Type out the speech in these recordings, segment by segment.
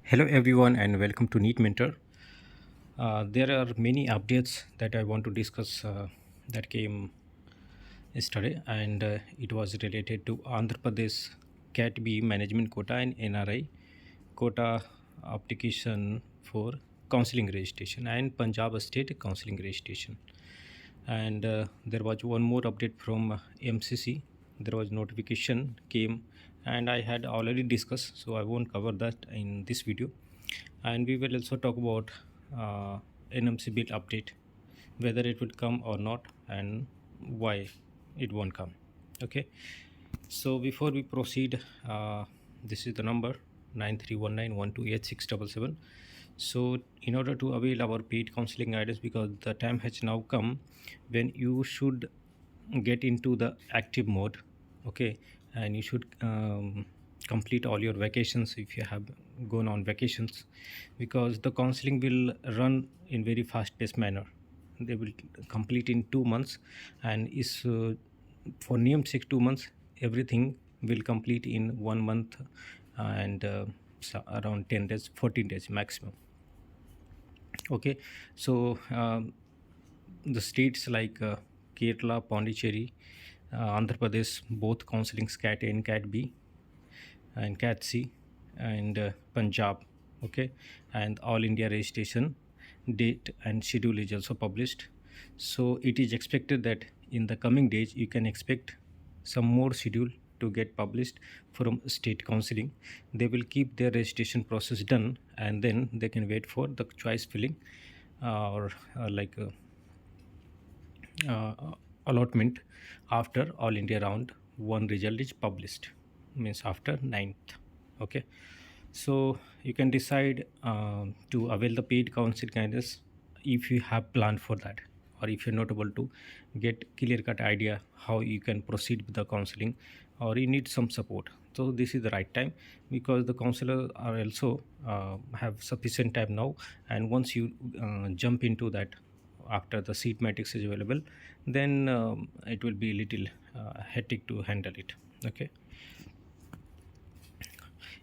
Hello, everyone, and welcome to NEET Mentor. There are many updates that I want to discuss that came yesterday, and it was related to Andhra Pradesh Cat B management quota and NRI quota application for counseling registration and Punjab state counseling registration. And there was one more update from MCC. There was notification came, and I had already discussed, so I won't cover that in this video. And we will also talk about NMC bill update, whether it will come or not, and why it won't come. Okay, so before we proceed, this is the number 9319128677. So in order to avail our paid counseling guidance, because the time has now come when you should get into the active mode. Okay, and you should complete all your vacations if you have gone on vacations, because the counseling will run in very fast paced manner. They will complete in 2 months, and is for NEET 2 months. Everything will complete in 1 month, and so around 10 days, 14 days maximum. Okay, so the states like Kerala, Pondicherry, Andhra Pradesh, both counseling cat A and cat B and cat C, and Punjab. Okay, and all India registration date and schedule is also published. So it is expected that in the coming days you can expect some more schedule to get published from state counseling. They will keep their registration process done, and then they can wait for the choice filling, or like allotment after all India round 1 result is published, means after 9th. Okay, so you can decide to avail the paid counsel guidance if you have planned for that, or if you're not able to get clear cut idea how you can proceed with the counseling, or you need some support. So this is the right time, because the counselor are also have sufficient time now, and once you jump into that after the seat matrix is available, then it will be a little hectic to handle it. Okay,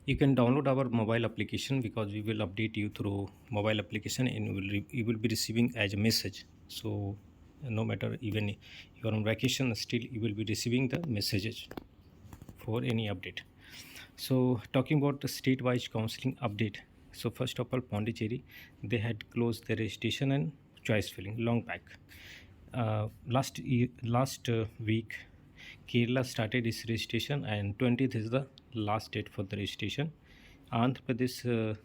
you can download our mobile application, because we will update you through mobile application, and you will be receiving as a message. So no matter, even you are on vacation, still you will be receiving the messages for any update. So talking about the state-wise counseling update, so first of all, Pondicherry, they had closed their registration and choice filling long back. Last week, Kerala started its registration, and 20th is the last date for the registration. Andhra Pradesh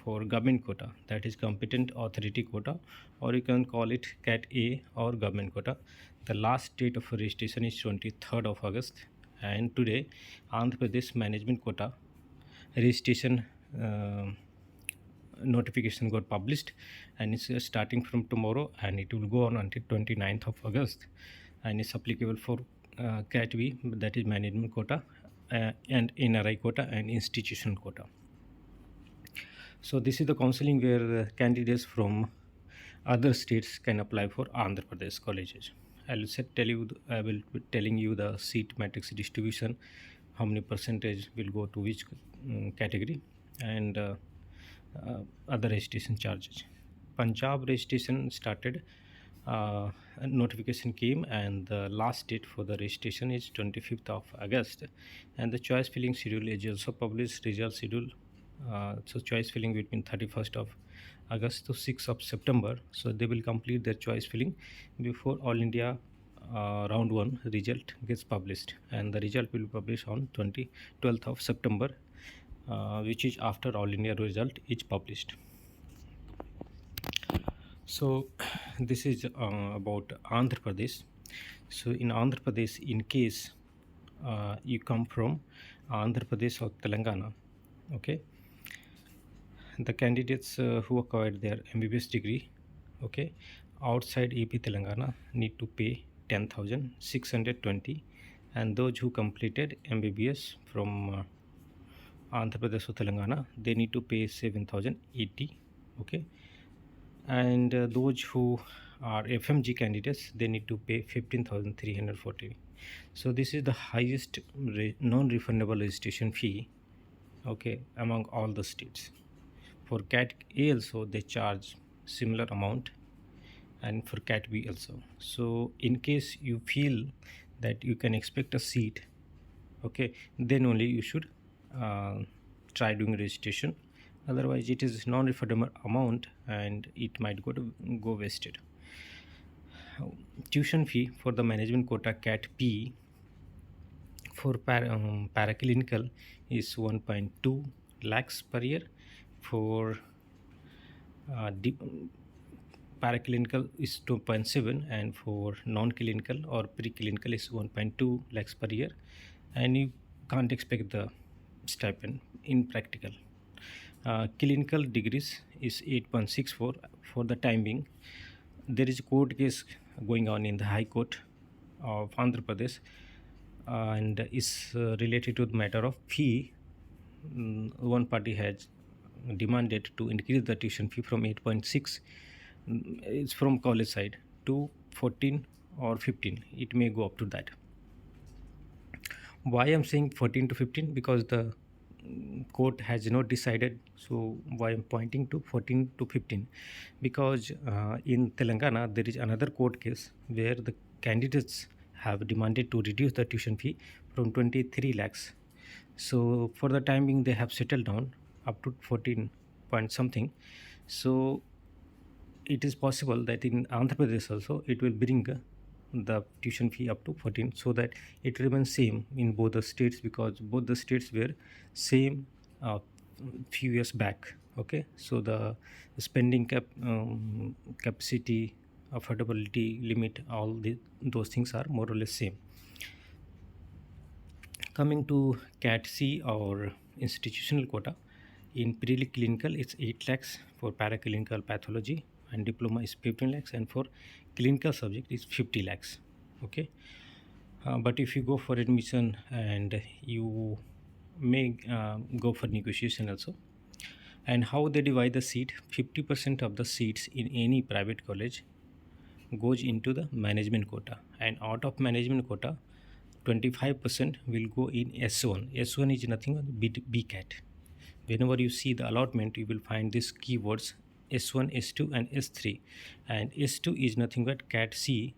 for government quota, that is competent authority quota, or you can call it cat A or government quota. The last date of registration is 23rd of August, and today Andhra Pradesh management quota registration notification got published, and it's starting from tomorrow, and it will go on until 29th of August, and it's applicable for cat B, that is management quota, and NRI quota and institution quota. So this is the counseling where candidates from other states can apply for Andhra Pradesh colleges. I will be telling you the seat matrix distribution, how many percentage will go to which category, and other registration charges. Punjab registration started. A notification came, and the last date for the registration is 25th of August, and the choice filling schedule is also published. Result schedule, so choice filling between 31st of August to 6th of September. So they will complete their choice filling before all India round 1 result gets published, and the result will be published on 12th of September, which is after all India result is published. So this is about Andhra Pradesh. So in Andhra Pradesh, in case you come from Andhra Pradesh or Telangana, okay, the candidates who acquired their MBBS degree, okay, outside AP Telangana need to pay 10,620, and those who completed MBBS from Andhra Pradesh or Telangana, they need to pay 7,080. Okay, and those who are FMG candidates, they need to pay 15,340. So this is the highest non-refundable registration fee, okay, among all the states. For cat A also they charge similar amount, and for cat B also. So in case you feel that you can expect a seat, okay, then only you should uh, try doing registration. Otherwise it is non-refundable amount and it might go wasted. Tuition fee for the management quota cat P for paraclinical is 1.2 lakhs per year. For paraclinical is 2.7, and for non-clinical or preclinical is 1.2 lakhs per year. And you can't expect the stipend in practical. Clinical degrees is 8.64 for the time being. There is a court case going on in the High Court of Andhra Pradesh, and is related to the matter of fee. One party has demanded to increase the tuition fee from 8.6, it's from college side, to 14 or 15. It may go up to that. Why I'm saying 14 to 15? Because the court has not decided. So why I'm pointing to 14 to 15? Because in Telangana there is another court case where the candidates have demanded to reduce the tuition fee from 23 lakhs. So for the time being they have settled down up to 14 point something. So it is possible that in Andhra Pradesh also it will bring the tuition fee up to 14, so that it remains same in both the states, because both the states were same few years back. Okay, so the spending capacity, affordability limit, all those things are more or less same. Coming to cat C or institutional quota, in preclinical it's 8 lakhs, for paraclinical pathology and diploma is 15 lakhs, and for clinical subject is 50 lakhs. Okay, but if you go for admission, and you may go for negotiation also. And how they divide the seat: 50% of the seats in any private college goes into the management quota, and out of management quota 25% will go in S1. S1 is nothing but BCAT. Whenever you see the allotment, you will find these keywords S1, S2, and S3. And S2 is nothing but CAT C,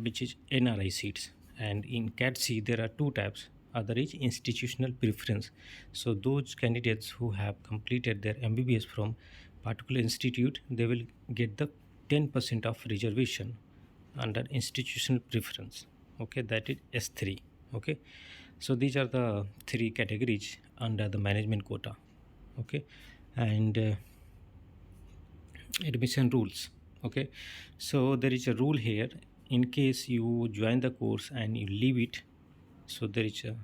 which is NRI seats. And in CAT C, there are two types. Other is institutional preference. So those candidates who have completed their MBBS from particular institute, they will get the 10% of reservation under institutional preference. Okay, that is S3. Okay, so these are the three categories under the management quota. Okay, and admission rules. Okay, so there is a rule here: in case you join the course and you leave it, so there is a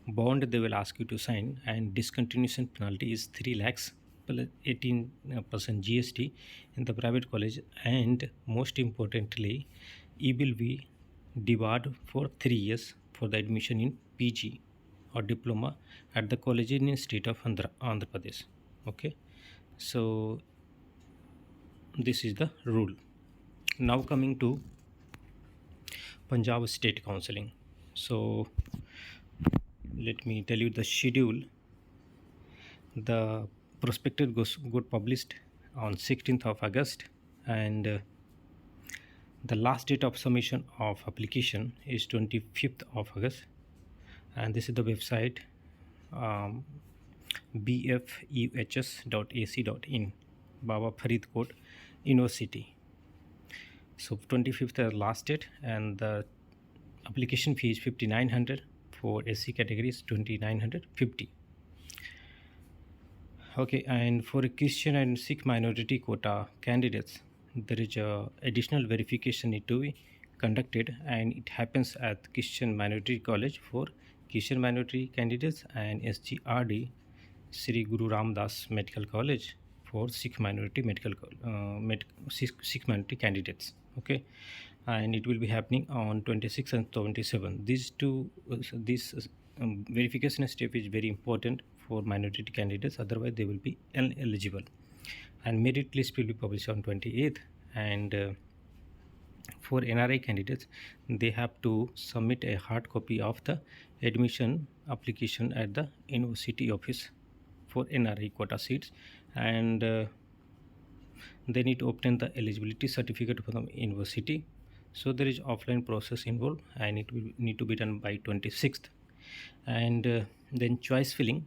bond they will ask you to sign, and discontinuation penalty is 3 lakhs plus 18% GST in the private college. And most importantly, it will be debarred for 3 years for the admission in PG or diploma at the college in state of Andhra Pradesh. Okay, so this is the rule. Now coming to Punjab State Counseling. So let me tell you the schedule. The prospectus got published on 16th of August, and the last date of submission of application is 25th of August. And this is the website, bfuhs.ac.in, Baba Faridkot University. So 25th is last date, and the application fee is 5,900. For SC categories 2,950. Okay, and for Christian and Sikh minority quota candidates, there is a additional verification need to be conducted, and it happens at Christian Minority College for Christian minority candidates, and SGRD Sri Guru Ramdas Medical College for Sikh minority Sikh minority candidates. Okay, and it will be happening on 26 and 27. These two, verification step is very important for minority candidates, otherwise they will be ineligible. And merit list will be published on 28th. And for NRI candidates, they have to submit a hard copy of the admission application at the university office for NRI quota seats, and they need to obtain the eligibility certificate from the university. So there is offline process involved, and it will need to be done by 26th. And then choice filling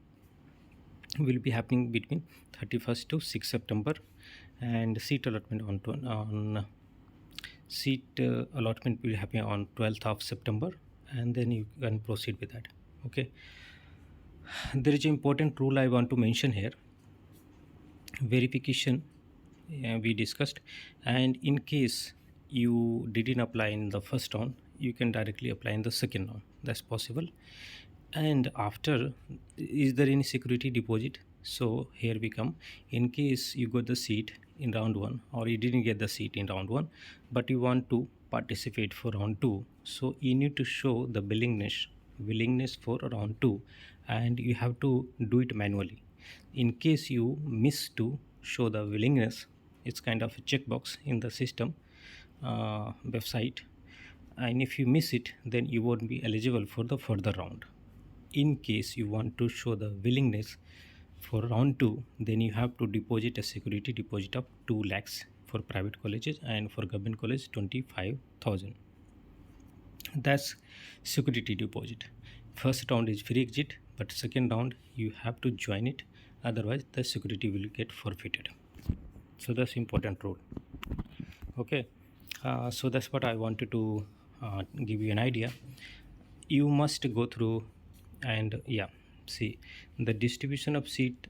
will be happening between 31st to 6 September, and seat allotment on seat allotment will happen on 12th of September, and then you can proceed with that. Okay, there is an important rule I want to mention here. Verification we discussed, and in case you didn't apply in the first round, you can directly apply in the second round. That's possible. And after, is there any security deposit? So here we come. In case you got the seat in round 1, or you didn't get the seat in round 1, but you want to participate for round 2, so you need to show the willingness for round 2, and you have to do it manually. In case you miss to show the willingness, it's kind of a checkbox in the system website, and if you miss it, then you won't be eligible for the further round. In case you want to show the willingness for round 2, then you have to deposit a security deposit of 2 lakhs for private colleges, and for government college 25,000. That's security deposit. First round is free exit, but second round you have to join it, otherwise the security will get forfeited. So that's important rule. Okay, so that's what I wanted to give you an idea. You must go through, and see the distribution of seat.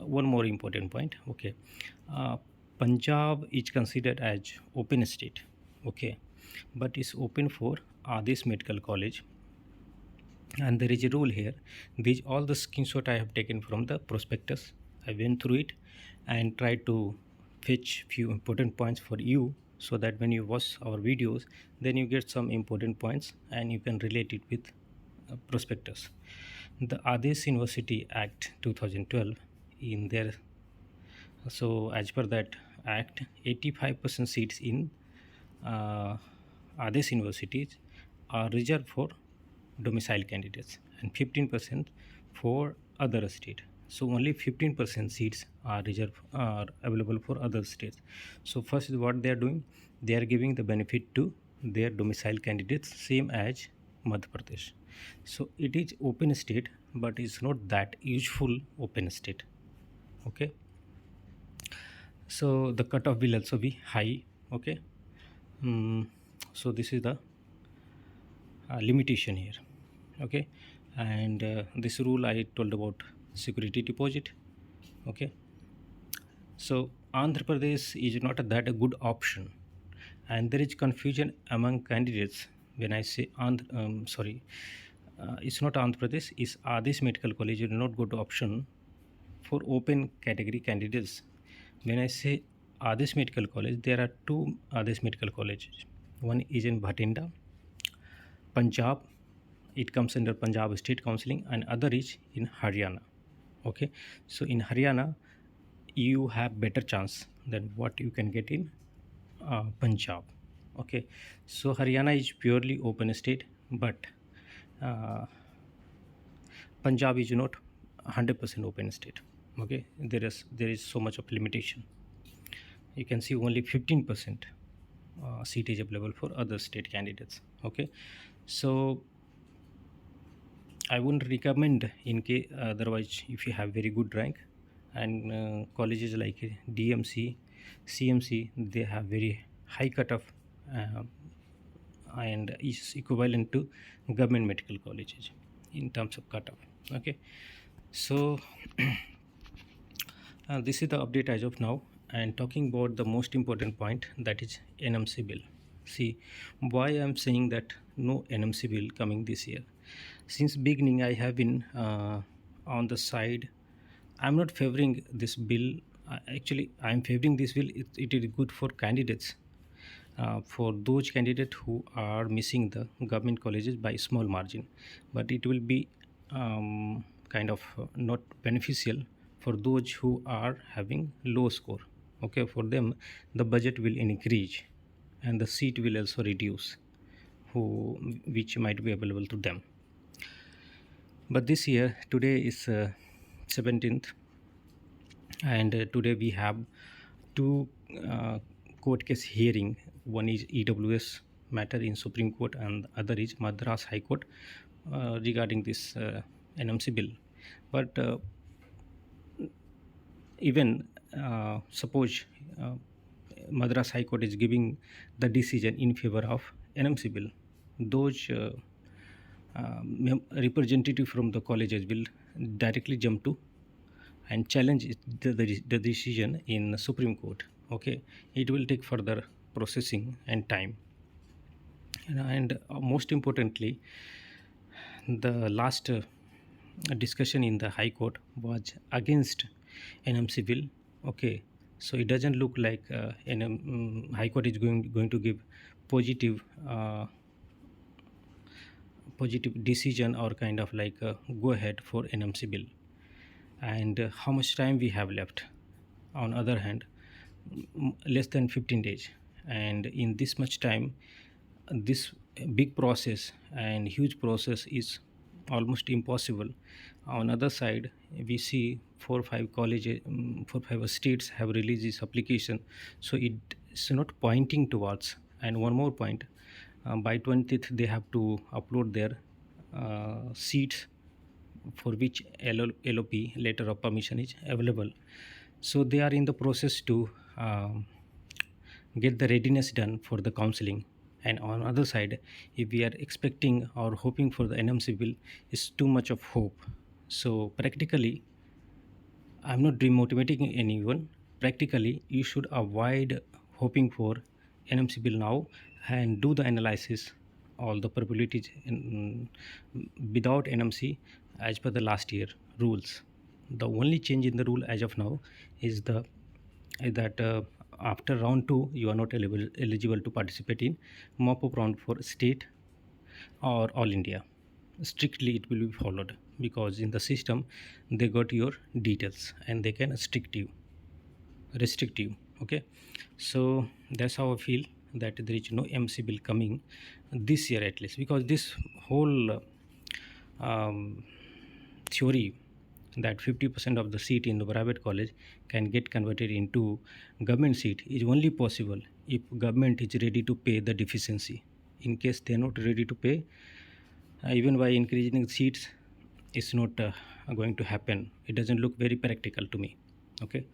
One more important point. Okay, Punjab is considered as open state. Okay, but it's open for Adesh Medical College, and there is a rule here. These all the screenshot I have taken from the prospectus. I went through it and tried to fetch few important points for you, so that when you watch our videos, then you get some important points and you can relate it with prospectus. The Adesh University Act 2012, in there, so as per that act, 85% seats in Adesh universities are reserved for domicile candidates, and 15% for other state. So only 15% seats are available for other states. So first is what they are doing, they are giving the benefit to their domicile candidates, same as Madhya Pradesh. So it is open state, but it's not that useful open state. Okay, so the cutoff will also be high. Okay, so this is the limitation here. Okay, and this rule I told about security deposit. Okay, so Andhra Pradesh is not that a good option, and there is confusion among candidates when I say it's not Andhra Pradesh, it's Adesh Medical College is not good option for open category candidates. When I say Adesh Medical College, there are two Adesh Medical Colleges. One is in Bhatinda, Punjab. It comes under Punjab State Counseling, and other is in Haryana. Okay, so in Haryana, you have better chance than what you can get in Punjab. Okay, so Haryana is purely open state, but Punjab is not 100% open state. Okay, there is so much of limitation. You can see only 15% seat is available for other state candidates. Okay, so I wouldn't recommend in case otherwise if you have very good rank, and colleges like DMC, CMC, they have very high cutoff and is equivalent to government medical colleges in terms of cutoff. Okay, so this is the update as of now, and talking about the most important point, that is NMC bill. See why I'm saying that no NMC bill coming this year. Since beginning I have been on the side, I'm not favoring this bill. Actually I'm favoring this bill. It is good for candidates, for those candidates who are missing the government colleges by small margin, but it will be kind of not beneficial for those who are having low score. Okay, for them the budget will increase and the seat will also reduce, which might be available to them. But this year, today is 17th, and today we have two uh, court case hearing. One is EWS matter in Supreme Court, and other is Madras High Court regarding this NMC bill. But even suppose uh, Madras High Court is giving the decision in favor of NMC bill, those representative from the colleges will directly jump to and challenge the decision in Supreme Court. Okay, it will take further processing and time. And most importantly, the last discussion in the High Court was against NMC bill. Okay, so it doesn't look like High Court is going to give positive positive decision or kind of like go ahead for NMC bill. And how much time we have left? On other hand, less than 15 days, and in this much time, this big process and huge process is almost impossible. On other side, we see 4 or 5 colleges, 4 or 5 states have released this application, so it's not pointing towards. And one more point, by 20th they have to upload their seats for which LOP, letter of permission, is available. So they are in the process to get the readiness done for the counseling. And on other side, if we are expecting or hoping for the NMC bill, is too much of hope. So practically, I'm not demotivating anyone. Practically, you should avoid hoping for NMC bill now and do the analysis, all the probabilities without NMC as per the last year rules. The only change in the rule as of now is the that after round 2 you are not eligible to participate in mop-up round for state or all India. Strictly it will be followed, because in the system they got your details and they can restrict you. Okay, so that's how I feel that there is no MC bill coming this year, at least, because this whole theory that 50% of the seat in the private college can get converted into government seat is only possible if government is ready to pay the deficiency. In case they are not ready to pay, even by increasing seats, it's not going to happen. It doesn't look very practical to me. Okay,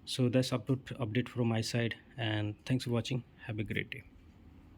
so that's update from my side, and thanks for watching. Have a great day.